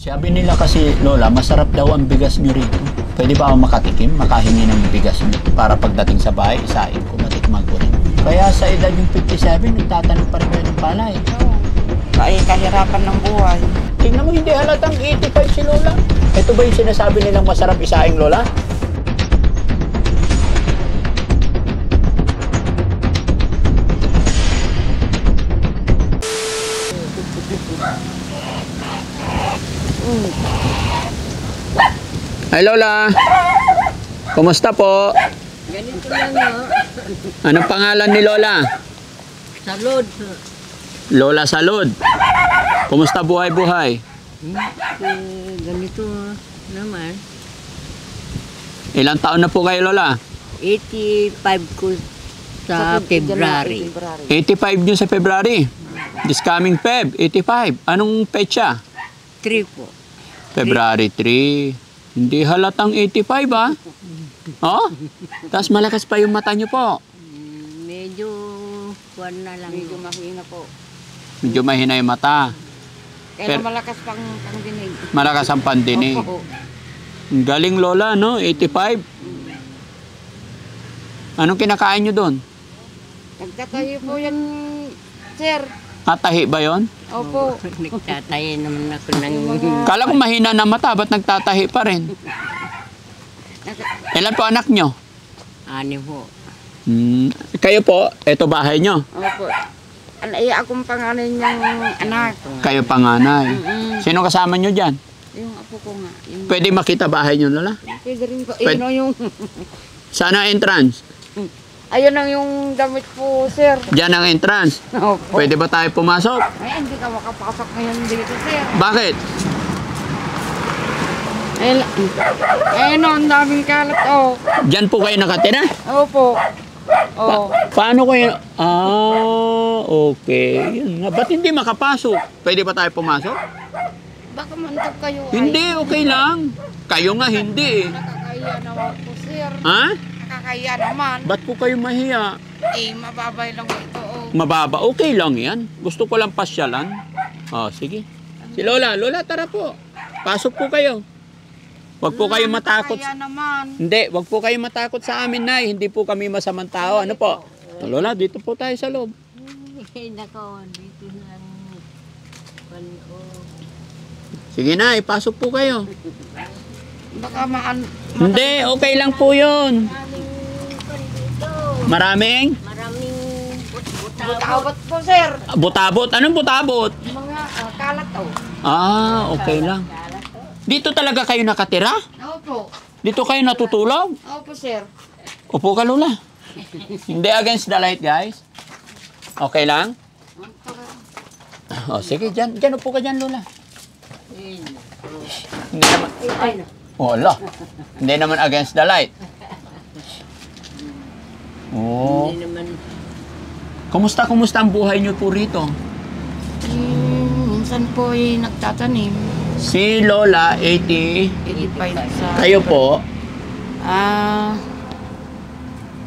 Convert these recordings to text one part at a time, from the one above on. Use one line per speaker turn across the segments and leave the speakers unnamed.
Sabi nila kasi, Lola, masarap daw ang bigas nyo rito. Pwede ba ako makatikim, makahingi ng bigas nyo? Para pagdating sa bahay, isain ko, matikman ko rin. Kaya sa edad yung 57, nagtatanong pa rin kayo ng palay.
Oo. Ay, kahirapan ng buhay.
Tingnan mo, hindi halatang 85 si Lola. Ito ba yung sinasabi nilang masarap isaing, Lola? Hi, Lola. Kumusta po?
Ganito lang o.
Anong pangalan ni Lola?
Salud.
Lola Salud. Kumusta buhay-buhay?
Ganito naman.
Ilang taon na po kayo, Lola?
85 ko sa February.
85 nyo sa February. This coming Feb, 85. Anong petsa?
3 po.
February 3. Hindi halatang 85 ah. Oh? Tapos malakas pa yung mata nyo po.
Medyo kuwan na lang.
Medyo mahina po.
Medyo mahina yung mata.
Kaya
Pero-
malakas pang dinig.
Malakas ang pandinig.
Opo.
Ang galing, Lola, no? 85. Anong kinakain nyo doon?
Nagtatayo po yan, sir.
Katahi ba yon?
Opo.
Nagtatayo naman ako ng...
Kala ko mahina na mata, ba't nagtatahi pa rin? Ilan po anak nyo?
Ani po.
Kayo po, eto bahay nyo.
Opo. Akong pangalan niyang anak.
Kayo panganay.
Mm-mm.
Sino kasama nyo dyan?
Yung apo ko nga. Yung,
Pwede makita bahay nyo, Lola?
pwede rin po.
Pwede-
Ayun yung...
Saan ang entrance?
Ayun ang yung damit po, sir.
Diyan ang entrance.
Opo.
Pwede ba tayo pumasok?
Ay, hindi ka makapasok ngayon dito, sir.
Bakit?
Ayun, ang daming kalat, oh.
Diyan po kayo nakatira?
Opo. Oh.
Paano kayo? Ah, okay. Yun nga. Ba't hindi makapasok? Pwede ba tayo pumasok?
Baka mantok kayo.
Hindi, okay lang. Kayo nga hindi eh.
Nakakaya naman po, sir.
Ha?
Nakakaya naman.
Ba't po kayo mahiya?
Mababay lang ito, oh.
Mababa, okay lang yan. Gusto ko lang pasyalan. Oh, sige. Si Lola, Lola, tara po. Pasok po kayo. Wag po kayo matakot.
Nakakaya naman.
Hindi, wag po kayo matakot sa amin, Nay. Hindi po kami masamang tao. Ano po? Lola, dito po tayo sa loob.
Ay, nako. Dito na ang...
Sige na, ipasok po kayo.
Baka
Hindi, okay lang po yun. Maraming?
Maraming
butawat po, sir.
Butabot. Anong butabot?
Mga kalat, oh.
Ah, okay lang. Dito talaga kayo nakatira?
Opo.
Dito kayo natutulog?
Opo, sir.
Upo ka, Lola. Hindi against the light, guys. Okay lang? Oh, sige, dyan. Dyan, upo ka dyan, Lola. Hindi naman... Wala. Hindi naman against the light. Oh.
Hindi naman...
Kumusta ang buhay niyo po rito?
Minsan po ay nagtatanim.
Si Lola, 80.
85 sa...
Kayo po,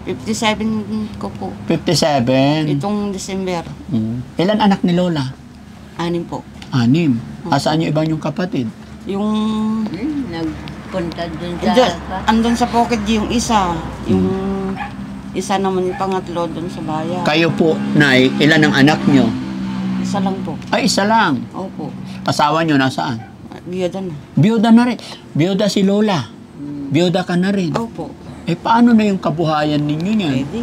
57 ko po.
57.
Itong December.
Ilan anak ni Lola?
6 po.
6. Asaan yung ibang yung kapatid?
Yung...
Nagpunta dun sa...
Andun sa pocket yung isa. Yung isa naman yung pangatlo dun sa bayan.
Kayo po, Nay, ilan ang anak nyo?
Isa lang po.
Ay, isa lang.
Opo.
Asawa nyo nasaan?
Biyada na.
Biyuda na rin. Biyuda si Lola. Biyuda ka na rin.
Opo.
Eh, paano na yung kabuhayan ninyo niyan?
Pwede.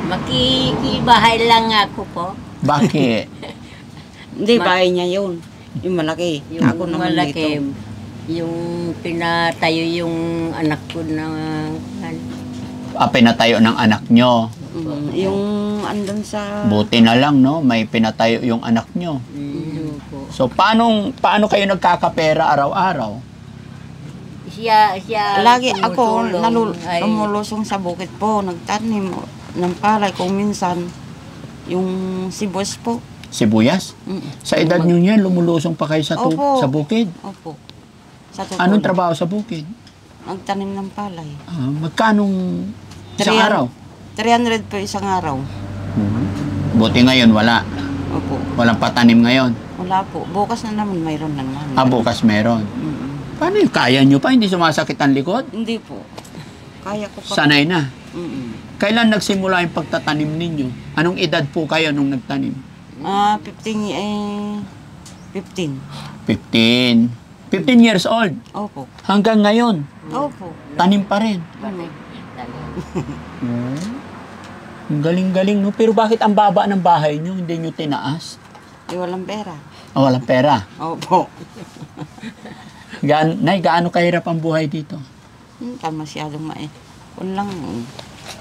Makikibahay lang ako po.
Bakit?
Hindi, bahay niya yun. Yung malaki.
Yung
Ako naman
malaki,
dito.
yung pinatayo yung anak ko na...
Pinatayo ng anak nyo.
Yung andun sa...
Buti na lang, no? May pinatayo yung anak nyo.
po.
So, paano kayo nagkakapera araw-araw?
Siya
Lagi ako
tumutulong. Ay,
lumulusong sa bukid po. Nagtanim ng palay kung minsan. Yung sibuyas po.
Sibuyas? Sa edad nyo yan, lumulusong pa kayo
Opo.
sa bukid?
Opo. Sa
Anong trabaho sa bukid?
Nagtanim ng palay.
Magkanong isang araw?
300 po isang araw.
Buti ngayon, wala.
Opo.
Walang patanim ngayon.
Wala po. Bukas na naman mayroon na naman.
Bukas meron. Paano yung kaya nyo pa? Hindi sumasakit ang likod?
Hindi po. Kaya ko pa.
Sanay na.
Mm-mm.
Kailan nagsimula yung pagtatanim ninyo? Anong edad po kayo nung nagtanim?
15.
15. 15 years old.
Opo.
Hanggang ngayon,
Opo.
tanim pa rin. Ang galing-galing, no? Pero bakit ang baba ng bahay nyo? Hindi nyo tinaas?
Walang pera.
Walang pera.
Opo.
Nay, gaano kahirap ang buhay dito?
Kan masyadong lang.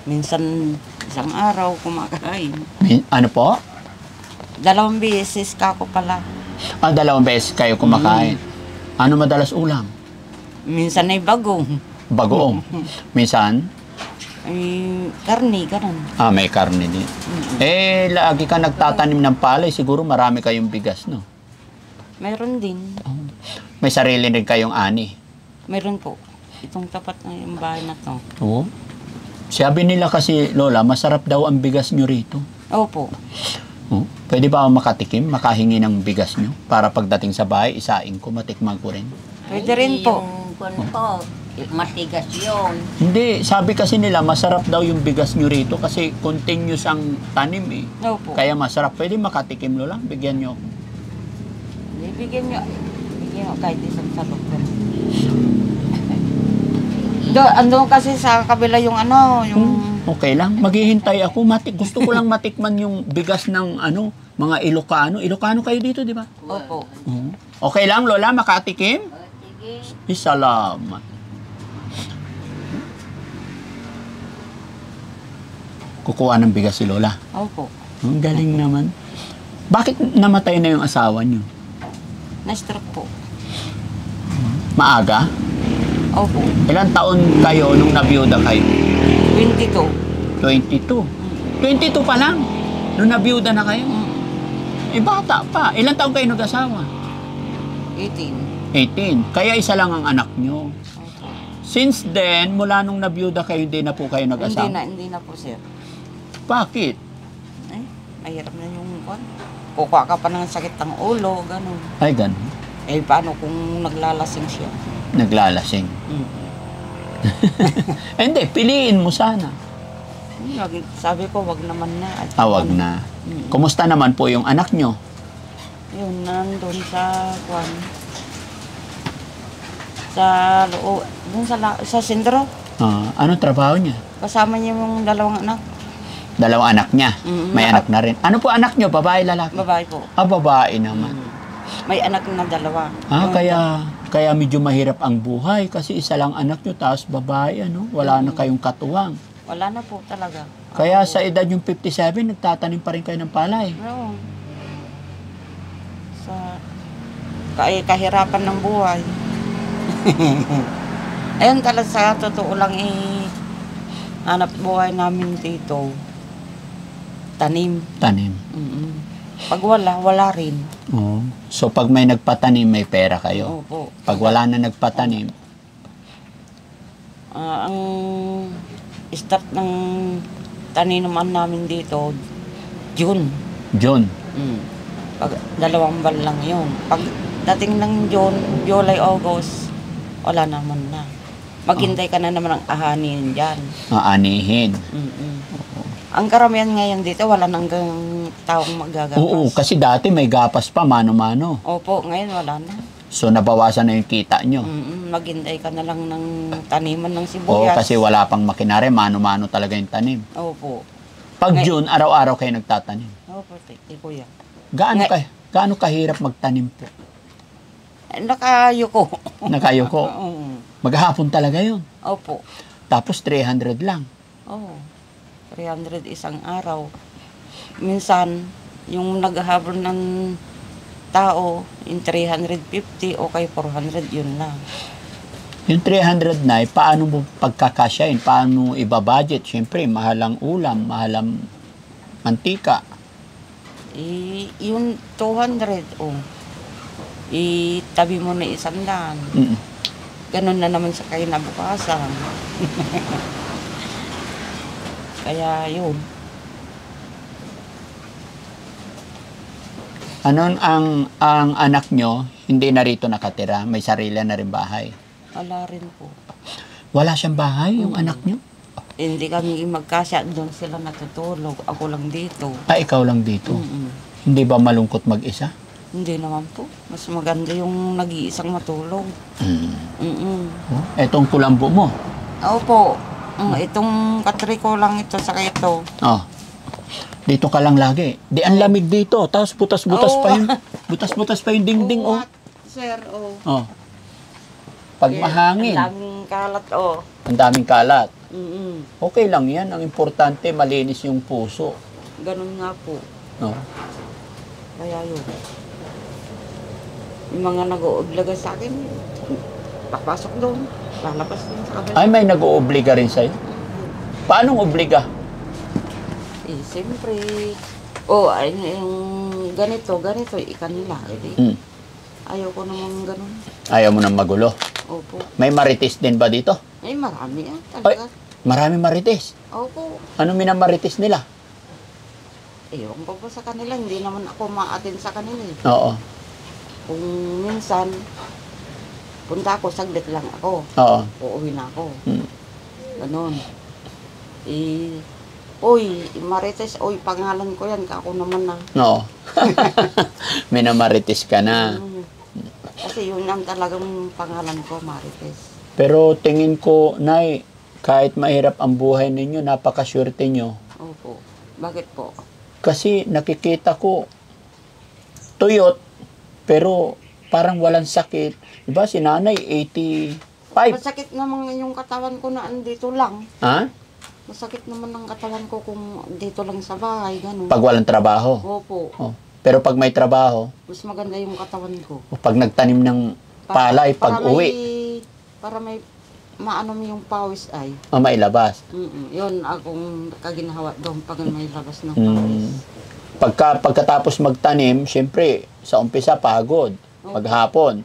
Minsan isang araw kumakain.
Ano po?
2 beses kako pala.
2 beses kayo kumakain. Ano madalas ulam?
Minsan ay bagong.
Bagoong. Minsan?
Ay, karni, ganun.
May karne din. Lagi ka nagtatanim ng palay, siguro marami kayong bigas, no?
Meron din.
May sarili rin kayong ani.
Meron po. Itong tapat na yung bahay na to.
Oo. Sabi nila kasi, Lola, masarap daw ang bigas nyo rito.
Opo.
Pwede ba ako makatikim, makahingi ng bigas nyo? Para pagdating sa bahay, isaing ko, matikman ko rin.
Pwede rin po.
Yung po, matigas yun.
Hindi, sabi kasi nila, masarap daw yung bigas nyo rito kasi continuous ang tanim eh.
Opo.
Kaya masarap. Pwede makatikim, Lola? Bigyan nyo ako.
Bigyan nyo kahit isang salok. Ando kasi sa kabila yung yung...
Okay lang. Maghihintay ako. Gusto ko lang matikman yung bigas ng mga Ilocano. Ilocano kayo dito, di ba?
Opo.
Okay lang, Lola, makatikim?
Sige.
Salamat. Kukuha ng bigas si Lola.
Opo.
Ang galing naman. Bakit namatay na yung asawa niyo?
Na-stroke po.
Maaga?
Opo.
Ilang taon kayo nung nabiyuda kayo?
22.
22. 22 pa lang? Nung nabiyuda na kayo? Bata pa. Ilang taon kayo nag-asawa?
18.
18. Kaya isa lang ang anak nyo.
Opo.
Since then, mula nung nabiyuda kayo, hindi na po kayo nag-asawa?
Hindi na po, sir.
Bakit?
Ay, mahirap na yung kukuha ka pa ng sakit ng ulo, ganun.
Ay, ganun.
Paano kung naglalasing siya?
Naglalasing. Hindi, piliin mo sana.
Sabi ko, wag naman na.
Wag na. Kumusta naman po yung anak nyo?
Yun, nandun sa sa sindro.
Anong trabaho niya?
Kasama niya yung 2 anak.
2 anak niya. May anak na rin. Ano po anak nyo? Babae, lalaki?
Babae po.
Babae naman.
May anak na 2.
Kaya medyo mahirap ang buhay kasi isa lang anak nyo, tapos babae, wala na kayong katuwang.
Wala na po talaga.
Kaya sa edad yung 57, nagtatanim pa rin kayo ng palay.
Oo. Sa kahirapan ng buhay. Ayun talaga sa totoo lang hanap buhay namin dito. Tanim.
Tanim.
Pag wala rin.
Oo. So pag may nagpatanim, may pera kayo.
Opo.
Pag wala na nagpatanim,
Ang start ng taniman namin dito, June.
June.
Pag 2 buwan lang yun. Pag dating ng June, July, August, wala naman na. Maghintay ka na naman ang ahanin dyan.
Aanihin.
Ang karamihan ngayon dito, wala nang taong magagapas.
Oo, kasi dati may gapas pa, mano-mano.
Opo, ngayon wala na.
So nabawasan na yung kita nyo.
Maghintay ka na lang ng taniman ng
Oo,
sibuyas.
kasi wala pang makinare, mano-mano talaga yung tanim.
Opo.
Pag June, araw-araw kayo nagtatanim.
Opo, kuya.
Gaano kahirap magtanim po?
Nakayo ko.
Nakayo ko. Maghapon talaga yun.
Opo.
Tapos 300 lang.
Oo. 300 isang araw. Minsan, yung naghahabol ng tao, yung 350 o kay 400, yun lang.
Yung 300 na, paano mo pagkakasyahin? Paano ibabudget? Siyempre, mahal ang ulam, mahal ang mantika.
Yung 200, itabi mo na 100. Ganun na naman sa kinabukasan. Kaya yun.
Ano ang anak nyo, hindi na rito nakatira? May sarili na rin bahay?
Wala rin po.
Wala siyang bahay, yung anak nyo?
Hindi kami magkasya, doon sila natutulog. Ako lang dito.
Ah, ikaw lang dito. Hindi ba malungkot mag-isa?
Hindi naman po. Mas maganda yung nag-iisang matulog.
Oh, etong kulambo mo.
Opo. Itong katri ko lang ito sa ito.
Oh. Dito ka lang lagi. Di ang lamig dito. Tapos butas-butas
Oo.
pa yung butas-butas pa yung dingding, oh.
Sir,
Oh. Pag mahangin,
Ang daming kalat,
ang daming kalat.
Mm-mm.
Okay lang 'yan. Ang importante malinis yung puso.
Ganun nga po.
No.
Kaya yun. Yung mga nag-uublaga sa akin, papasok doon. Lalabas din sa kabila.
Ay, may nag-oobliga rin sa'yo. Paanong obliga?
Siyempre, ay, yung ganito, ikanila.
Hmm.
Ayaw ko naman ganun.
Ayaw mo nang magulo.
Opo.
May marites din ba dito?
Ay, marami
Ay,
talaga.
marami marites.
Opo.
Ano minamarites nila?
Ewan ko po sa kanila, hindi naman ako ma-attend sa kanila eh.
Oo.
Kung minsan, punta ako, saglit lang ako.
Oo.
Uuwi na ako.
Hmm.
Ganon. Uy, Marites, uy, pangalan ko yan, kako naman na.
Oo. Minamarites ka na.
Kasi yun ang talagang pangalan ko, Marites.
Pero tingin ko, Nay, kahit mahirap ang buhay ninyo, napakaswerte nyo.
Opo. Bakit po?
Kasi nakikita ko, tuyot, pero parang walang sakit. Diba si nanay, 85.
Masakit naman yung katawan ko na andito lang.
Ha?
Masakit naman ang katawan ko kung dito lang sa bahay, gano'n.
Pag walang trabaho.
Opo.
Oh. Pero pag may trabaho,
Mas maganda yung katawan ko.
o pag nagtanim ng palay, pag uwi,
Para may maano mo yung pawis ay.
mailabas.
Yun akong kaginhawa doon pag may labas ng
Mm.
pawis.
Pagkatapos magtanim, syempre, sa umpisa pagod, maghapon.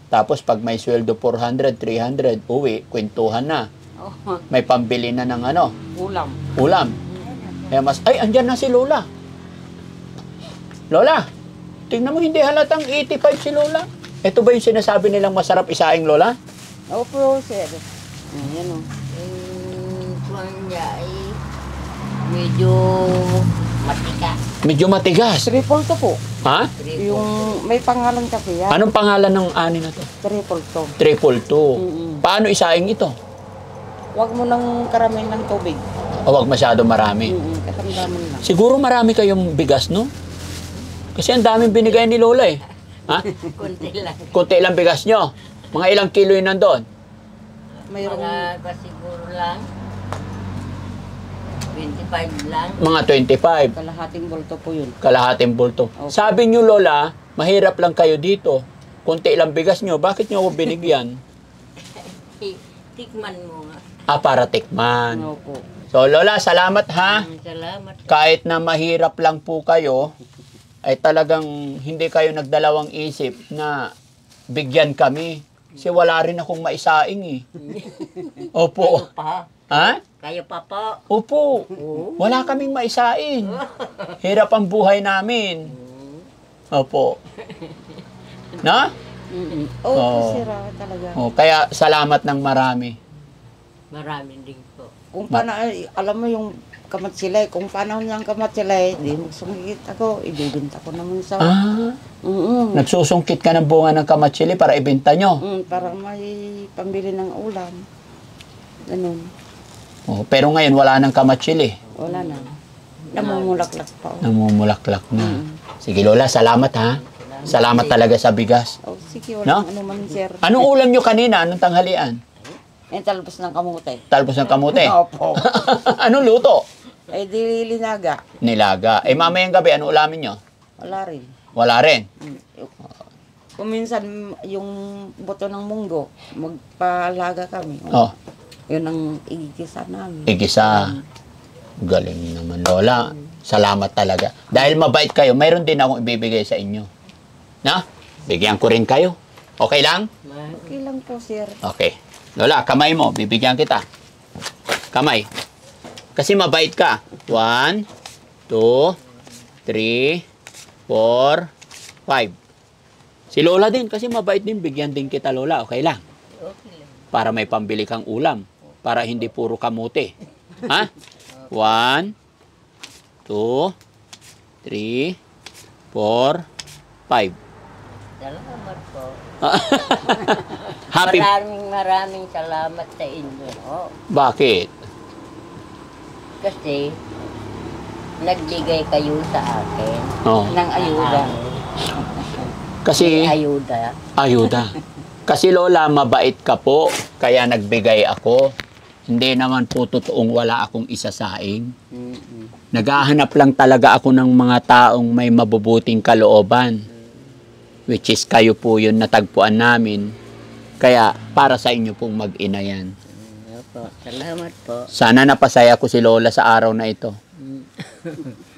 Tapos pag may sweldo 400, 300, uwi, kwentuhan na.
Oh,
May pambili na ng ano,
ulam.
ulam. Kaya ay, andyan na si Lola. Lola, tingnan mo, hindi halatang 85 si Lola. Ito ba yung sinasabi nilang masarap isaing, Lola?
Opo, sir. Ayan o.
Kuwan niya ay medyo matika.
Medyo matigas.
Triple to po.
Ha?
Yung may pangalan kasi yan.
Anong pangalan ng ani na to?
Triple to.
Triple 2.
Mm-mm.
Paano isaing ito?
Huwag mo nang karamihan ng tubig.
O wag masyado marami.
Katamdaman lang.
Siguro marami kayong bigas, no? Kasi ang daming binigay ni Lola eh. Ha?
Kunti lang.
Kunti lang bigas nyo. Mga ilang kilo yun nandun?
Mayroong
Mga siguro lang 25 lang.
Mga 25.
kalahating bolto po yun.
Kalahating bulto.
Okay.
Sabi nyo, Lola, mahirap lang kayo dito. Kunti lang bigas nyo. Bakit nyo ako binigyan?
Tikman mo nga.
Para tikman.
Opo.
So, Lola, salamat ha.
Salamat.
Kahit na mahirap lang po kayo, ay talagang hindi kayo nagdalawang isip na bigyan kami. Kasi wala rin akong maisaing eh. Opo.
Kayo pa.
Ha?
Kayo pa po.
Opo. Wala kaming maisaing. Hirap ang buhay namin. Opo. Na?
Opo,
Oo.
sira talaga.
Kaya salamat ng marami.
Maraming din po.
Kung paano, alam mo yung kamatsilay, kung paano niyang kamatsilay, di magsungkit ako, ibibinta ko naman sa...
Nagsusungkit ka ng bunga ng kamatsili para ibenta nyo.
Para may pambili ng ulam. Ganun.
Pero ngayon wala nang kamatsili.
Wala na. Namumulaklak pa.
Namumulaklak na. Sige Lola, salamat ha. Salamat talaga sa bigas.
Sige,
No?
walang ano man, sir.
Anong ulam nyo kanina? Anong tanghalian?
Yung talbos ng kamote.
Talbos ng kamote?
Opo.
Anong luto?
Ay, di linaga.
Nilaga. Mamayang gabi, ano ulamin nyo?
Wala rin.
Wala rin.
Kung minsan, yung buto ng munggo, magpalaga kami. Yun ang igigisa namin.
Igisa. Galing naman, Lola. Salamat talaga. Dahil mabait kayo, mayroon din akong ibibigay sa inyo. Na? Bigyan ko rin kayo. Okay lang?
Okay lang po, sir.
Okay. Lola, kamay mo. Bibigyan kita. Kamay. Kasi mabait ka. 1, 2, 3, 4, Si Lola din, kasi mabait din, bigyan din kita Lola, okay lang?
Okay lang.
Para may pambili kang ulam. Para hindi puro kamote. Ha? 1, 2, 3, 4, 5.
Salamat po.
Happy.
Maraming salamat sa inyo. Oh,
Bakit?
kasi nagbigay kayo sa akin
Oh.
Ng ayuda.
Kasi,
ayuda.
ayuda. Kasi Lola, mabait ka po, kaya nagbigay ako. Hindi naman po totoong wala akong isasaing.
Mm-mm.
Naghahanap lang talaga ako ng mga taong may mabubuting kalooban. Which is kayo po yun natagpuan namin. Kaya para sa inyo pong mag-ina yan.
Opo, salamat po.
Sana napasaya ko si Lola sa araw na ito.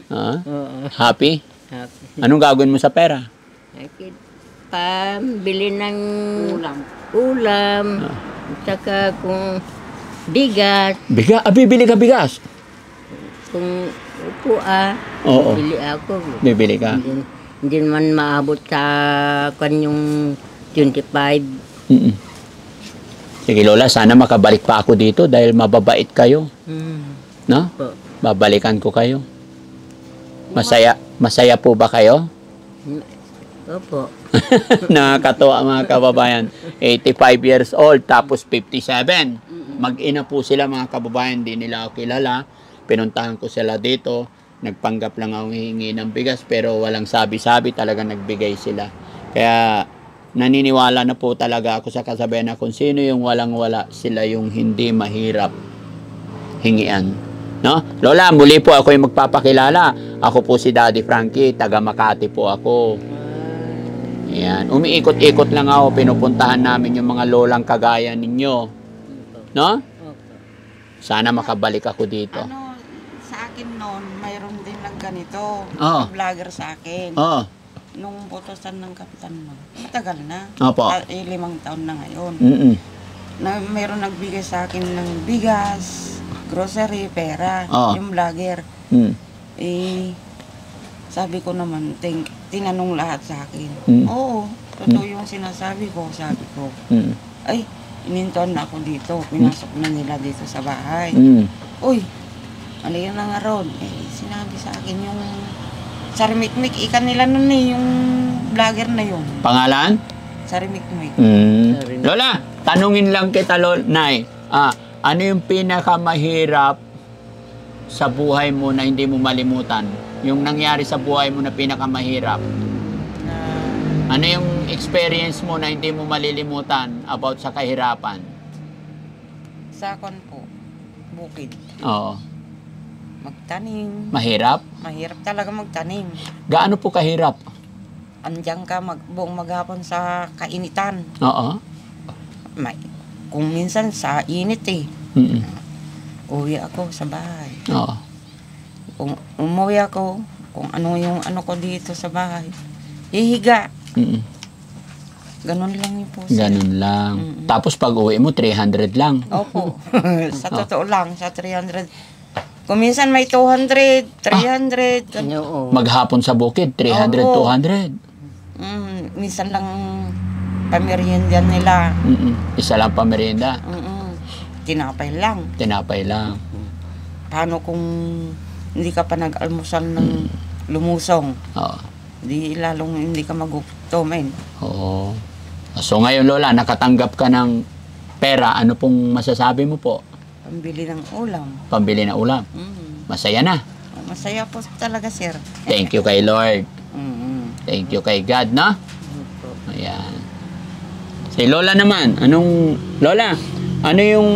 Ha?
Oo.
Happy?
Happy.
Anong gagawin mo sa pera?
Bakit? Pambili ng
Ulam.
ulam. Saka kung bigas,
Bibili ka bigas?
kung upo
Oo.
bili ako.
Bibili ka?
Hindi naman maabot sa kanyang 25.
Mm-mm. Sige Lola, sana makabalik pa ako dito dahil mababait kayo. No?
Po.
Babalikan ko kayo. Masaya po ba kayo?
Opo.
Nakakatuwa mga kababayan. 85 years old tapos 57. Mag-ina po sila mga kababayan, hindi nila ako kilala. Pinuntahan ko sila dito. Nagpanggap lang ako hihingi ng bigas pero walang sabi-sabi, talaga nagbigay sila. Kaya naniniwala na po talaga ako sa kasabihan na kung sino yung walang-wala, sila yung hindi mahirap hingian. No? Lola, muli po ako yung magpapakilala. Ako po si Daddy Frankie, taga Makati po ako. Ayan. Umiikot-ikot lang ako, pinupuntahan namin yung mga lolang kagaya ninyo. No?
Opo.
Sana makabalik ako dito.
Ano, sa akin noon, mayroon din ng ganito.
Oo.
Vlogger sa akin.
Oo.
Nung putusan ng kapitan mo, matagal na.
Opo.
5 taon na ngayon.
Mm-mm.
Na mayroon nagbigay sa akin ng bigas, grocery, pera.
Oo.
Yung vlogger.
Mm.
Eh, sabi ko naman, tinanong lahat sa akin.
Mm.
Oo, totoo yung sinasabi ko, sabi ko.
Mm.
Ay, inintuan na ako dito. Pinasok na nila dito sa bahay.
Mm.
Uy, ano yun na nga ron? Eh, sinabi sa akin yung Sarimikmik, ikan nila nun eh, yung vlogger na yun.
Pangalan?
Sarimikmik.
Mm. Lola, tanungin lang kita, Nay. Ano yung pinakamahirap sa buhay mo na hindi mo malimutan? Yung nangyari sa buhay mo na pinakamahirap?
Na,
Ano yung experience mo na hindi mo malilimutan about sa kahirapan?
sa kon po, bukid.
Oo.
Magtanim.
Mahirap?
Mahirap talaga magtanim.
Gaano po kahirap?
Andiyan ka buong maghapon sa kainitan.
Oo.
May, kung minsan sa init eh.
Mm-mm.
Uwi ako sa bahay.
Oo.
Kung umuwi ako, kung ano yung ano ko dito sa bahay, hihiga.
Mm-mm.
Ganun lang yung po. sir.
Ganun lang.
Mm-mm.
Tapos pag uwi mo, 300 lang.
Opo. Sa totoo lang, sa 300. Kung minsan may 200, 300. ganun.
Oo.
Maghapon sa bukid, 300,
Oo.
200.
Minsan lang pamerienda nila.
Mm-mm. Isa lang pamerienda.
Tinapay lang.
Tinapay lang.
Paano kung hindi ka pa nag-almusal ng lumusong?
Oo.
Di lalong hindi ka magutomin.
Oo. So ngayon, Lola, nakatanggap ka ng pera. Ano pong masasabi mo po?
Pambili ng ulam.
Pambili na ulam. Masaya na.
Masaya po talaga, sir.
Thank you kay Lord.
Mm-mm.
Thank you kay God, no? Ayan. Si Lola naman, Lola, ano yung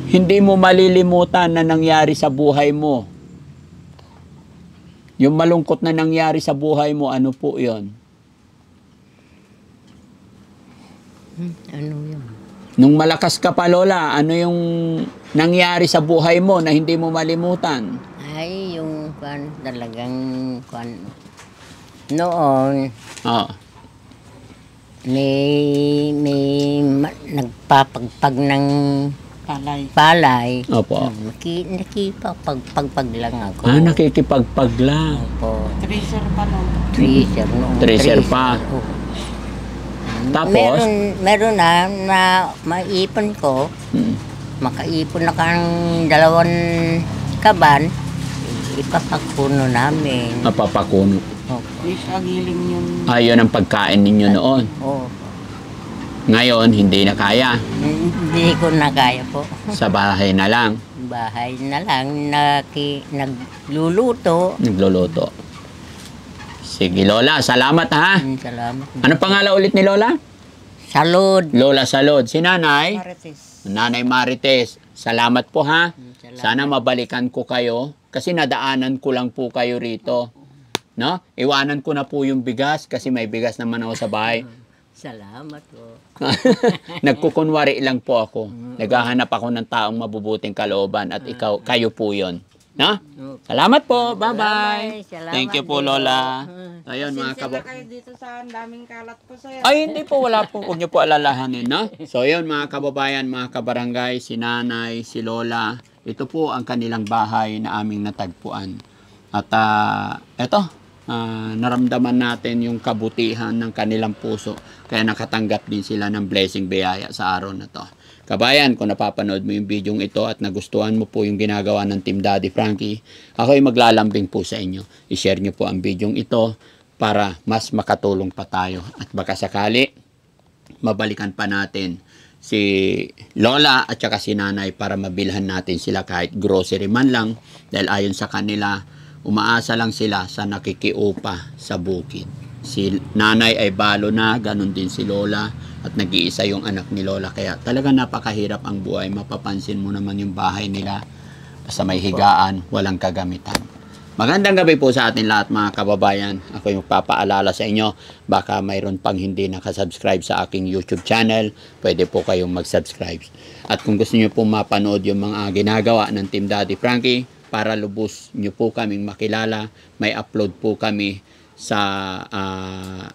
hindi mo malilimutan na nangyari sa buhay mo? Yung malungkot na nangyari sa buhay mo, ano po yon?
Ano yun?
Nung malakas ka pa, Lola, ano yung nangyari sa buhay mo na hindi mo malimutan?
Ay, yung talagang noon,
Oo.
may nagpapagpag ng palay.
Opo.
Nakipagpagpag lang ako.
Nakikipagpag lang.
Opo.
Tracer pa nun.
Tracer noon.
Tracer pa.
Oo.
Tapos?
Meron na maipon ko.
Mm.
Makaipon na kang 2 kaban. Ipapakuno namin.
Napapakuno.
Opo.
May kagiling yun.
Ayun ang pagkain ninyo noon.
Oo.
Ngayon, hindi na kaya.
Hindi ko na kaya po.
Sa bahay na lang.
Bahay na lang, nagluluto.
Nagluluto. Sige, Lola. Salamat, ha?
Salamat.
Ano pangalan ulit ni Lola?
Salud.
Lola Salud. Si Nanay?
Marites.
Nanay Marites. Salamat po, ha?
Salamat.
Sana mabalikan ko kayo. Kasi nadaanan ko lang po kayo rito. No? Iwanan ko na po yung bigas kasi may bigas naman ako sa bahay.
Salamat po.
Nagkukunwari lang po ako. Naghahanap ako ng taong mabubuting kalooban at kayo po yon. No? Salamat po. Bye-bye.
Salamat
Thank you po,
din
Lola. Ayun, mga
Pasensya na
kabo.
kayo dito sa daming kalat ko sa'yo.
Ay, hindi po. Wala po. Huwag niyo po alalahanin, no? So, yun, mga kababayan, mga kabarangay, si Nanay, si Lola. Ito po ang kanilang bahay na aming natagpuan. At eto, naramdaman natin yung kabutihan ng kanilang puso. Kaya nakatanggap din sila ng blessing biyaya sa araw na to. Kabayan, kung napapanood mo yung video ito at nagustuhan mo po yung ginagawa ng Team Daddy Frankie, ako ay maglalambing po sa inyo. I-share nyo po ang video ito para mas makatulong pa tayo. At baka sakali, mabalikan pa natin si Lola at saka si Nanay para mabilhan natin sila kahit grocery man lang. Dahil ayon sa kanila, umaasa lang sila sa nakikiupa sa bukid. Si Nanay ay balo na, ganun din si Lola at nag-iisa yung anak ni Lola. Kaya talaga napakahirap ang buhay. Mapapansin mo naman yung bahay nila sa may higaan, walang kagamitan. Magandang gabi po sa atin lahat mga kababayan. Ako yung magpapaalala sa inyo, baka mayroon pang hindi nakasubscribe sa aking YouTube channel, pwede po kayong mag-subscribe. At kung gusto niyo po mapanood yung mga ginagawa ng Team Daddy Frankie, para lubos niyo po kaming makilala, may upload po kami sa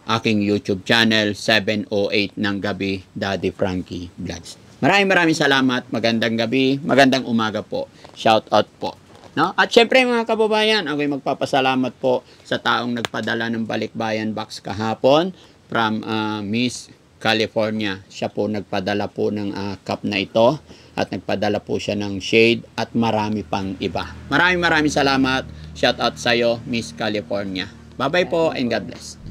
aking YouTube channel, 7:08 ng gabi, Daddy Frankie Vlogs. Maraming salamat, magandang gabi, magandang umaga po. Shout out po. No? At syempre mga kababayan, ako'y magpapasalamat po sa taong nagpadala ng balikbayan box kahapon from Miss California. Siya po nagpadala po ng cup na ito at nagpadala po siya ng shade at marami pang iba. Maraming salamat. Shout out sa iyo, Miss California. Bye-bye po and God bless.